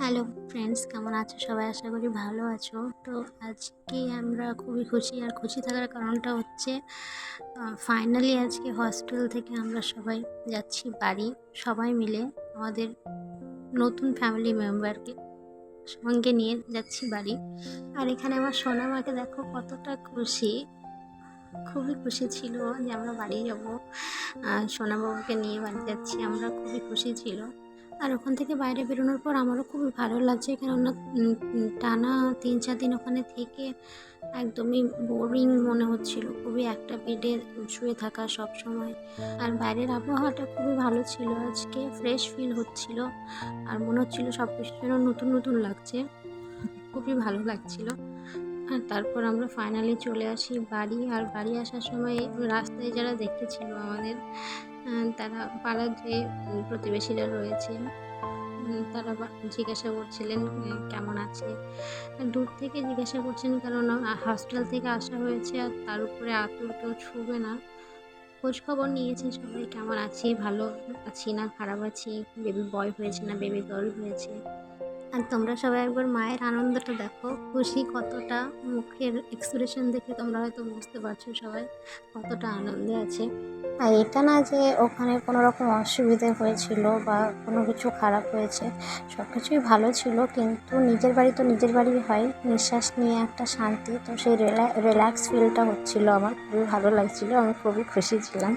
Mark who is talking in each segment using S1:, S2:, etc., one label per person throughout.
S1: Hello friends, কেমন আছো সবাই? আশা করি ভালো আছো। তো আজকে আমরা খুবই খুশি, আর খুশি থাকার কারণটা হচ্ছে ফাইনালি আজকে হস্টেল থেকে আমরা সবাই যাচ্ছি বাড়ি। সবাই মিলে আমাদের নতুন ফ্যামিলি মেম্বারকে সঙ্গে নিয়ে যাচ্ছি বাড়ি। আর এখানে আমার সোনা মাকে দেখো কতটা খুশি, খুবই খুশি ছিল যে আমরা বাড়ি যাবো, সোনা বাবুকে নিয়ে বাড়ি যাচ্ছি। আমরা খুবই খুশি ছিল। আর ওখান থেকে বাইরে বেরোনোর পর আমারও খুবই ভালো লাগছে, কেননা টানা 3-4 দিন ওখানে থেকে একদমই বোরিং মনে হচ্ছিল। খুবই একটা বেডে শুয়ে থাকা সব সময়। আর বাইরের আবহাওয়াটা খুবই ভালো ছিল, আজকে ফ্রেশ ফিল হচ্ছিল। আর মনে হচ্ছিল সব কিছু যেন নতুন নতুন লাগছে, খুবই ভালো লাগছিল। আর তারপর আমরা ফাইনালি চলে আসি বাড়ি। আর বাড়ি আসার সময় রাস্তায় যারা দেখেছিল আমাদের, তারা পাড়ার যে প্রতিবেশীরা রয়েছে, তারা জিজ্ঞাসা করছিলেন কেমন আছে। দূর থেকে জিজ্ঞাসা করছেন, কারণ হস্টেল থেকে আসা হয়েছে আর তার উপরে আতুর কেউ ছুবে না। খোঁজ খবর নিয়েছে সবাই, কেমন আছি, ভালো আছি না খারাপ আছি, বেবি বয় হয়েছে না বেবি গার্ল হয়েছে। আর তোমরা সবাই একবার মায়ের আনন্দটা দেখো, খুশি কতটা, মুখের এক্সপ্রেশন দেখে তোমরা হয়তো বুঝতে পারছো সবাই কতটা আনন্দে আছে।
S2: আর এটা না যে ওখানে কোনো রকম অসুবিধে হয়েছিল বা কোনো কিছু খারাপ হয়েছে, সব কিছুই ভালো ছিল। কিন্তু নিজের বাড়ি তো নিজের বাড়ি হয়, নিঃশ্বাস নিয়ে একটা শান্তি, তো সেই রিল্যাক্স ফিলটা হচ্ছিল। আমার খুবই ভালো লাগছিল, আমি খুবই খুশি ছিলাম।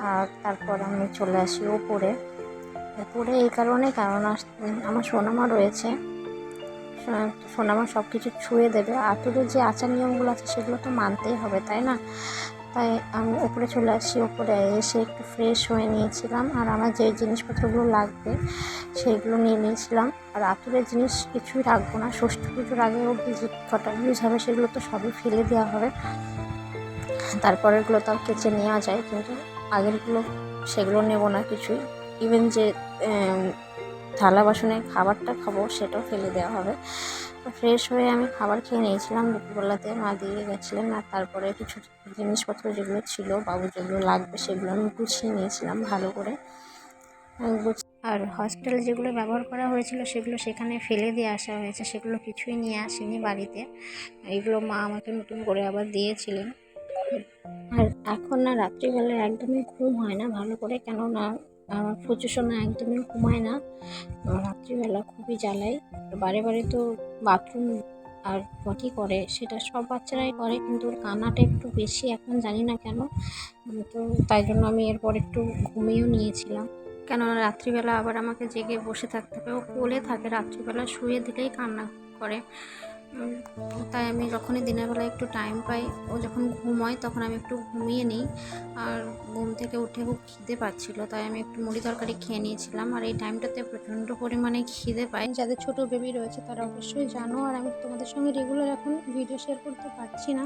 S2: আর তারপর আমি চলে আসি উপরে। এই কারণে, কারণ আমার সোনামা রয়েছে, সোনামা সব কিছু ছুঁয়ে দেবে। আতুরের যে আচার নিয়মগুলো আছে সেগুলো তো মানতেই হবে, তাই না? তাই আমি উপরে চলে আসি। উপরে এসে একটু ফ্রেশ হয়ে নিয়েছিলাম, আর আমার যে জিনিসপত্রগুলো লাগবে সেইগুলো নিয়ে নিয়েছিলাম। আর আতুরের জিনিস কিছুই রাখবো না, ষষ্ঠী পুজোর আগে অবধি যে কটা ইউজ হবে সেগুলো তো সবই ফেলে দেওয়া হবে। তারপরেরগুলো তাও কেচে নেওয়া যায়, কিন্তু আগেরগুলো সেগুলো নেব না কিছুই। ইভেন যে থালা বাসনে খাবারটা খাবো সেটাও ফেলে দেওয়া হবে। তো ফ্রেশ হয়ে আমি খাবার খেয়ে নিয়েছিলাম দুপুরবেলাতে, মা দিয়ে গেছিলেন। আর তারপরে কিছু জিনিসপত্র যেগুলো ছিল বাবু যেগুলো লাগবে সেগুলো আমি গুছিয়ে নিয়েছিলাম ভালো করে। আর হস্টেলে যেগুলো ব্যবহার করা হয়েছিল সেগুলো সেখানে ফেলে দিয়ে আসা হয়েছে, সেগুলো কিছুই নিয়ে আসেনি বাড়িতে। এগুলো মা আমাকে নতুন করে আবার দিয়েছিলেন। আর এখন না রাত্রিবেলায় একদমই ঘুম হয় না ভালো করে, কেননা আমার প্রচুর সময় একদমই ঘুমায় না রাত্রিবেলা, খুবই জ্বালায়। বারে বারে তো বাথরুম আর পটি করে, সেটা সব বাচ্চারাই করে, কিন্তু ওর কান্নাটা একটু বেশি এখন, জানি না কেন। তো তাই জন্য আমি এরপর একটু ঘুমিয়েও নিয়েছিলাম,
S1: কেননা রাত্রিবেলা আবার আমাকে জেগে বসে থাকতে হবে। ও কোলে থাকে, রাত্রিবেলা শুয়ে দিলেই কান্না করে। তাই আমি যখনই দিনের বেলা একটু টাইম পাই, ও যখন ঘুমোয় তখন আমি একটু ঘুমিয়ে নিই। আর ঘুম থেকে উঠে খুব খিদে পাচ্ছিলো, তাই আমি একটু মুড়ি তরকারি খেয়ে নিয়েছিলাম। আর এই টাইমটাতে প্রচণ্ড পরিমাণে খিদে পায়। যাদের ছোট বেবি রয়েছে তারা অবশ্যই জানো। আর আমি তোমাদের সঙ্গে রেগুলার এখন ভিডিও শেয়ার করতে পারছি না,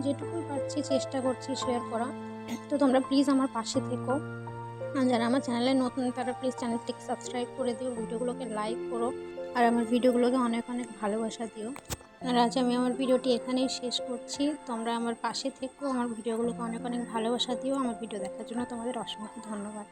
S1: যেটুকুই পারছি চেষ্টা করছি শেয়ার করা। তো তোমরা প্লিজ আমার পাশে থেকো। যারা আমার চ্যানেলে নতুন তারা প্লিজ চ্যানেলটিকে সাবস্ক্রাইব করে দিও, ভিডিওগুলোকে লাইক করো, আর আমার ভিডিওগুলোকে অনেক অনেক ভালোবাসা দিও। আর আজ আমি আমার ভিডিওটি এখানেই শেষ করছি। তোমরা আমার পাশে থেকো, আমার ভিডিওগুলোকে অনেক অনেক ভালোবাসা দিও। আমার ভিডিও দেখার জন্য তোমাদের অসংখ্য ধন্যবাদ।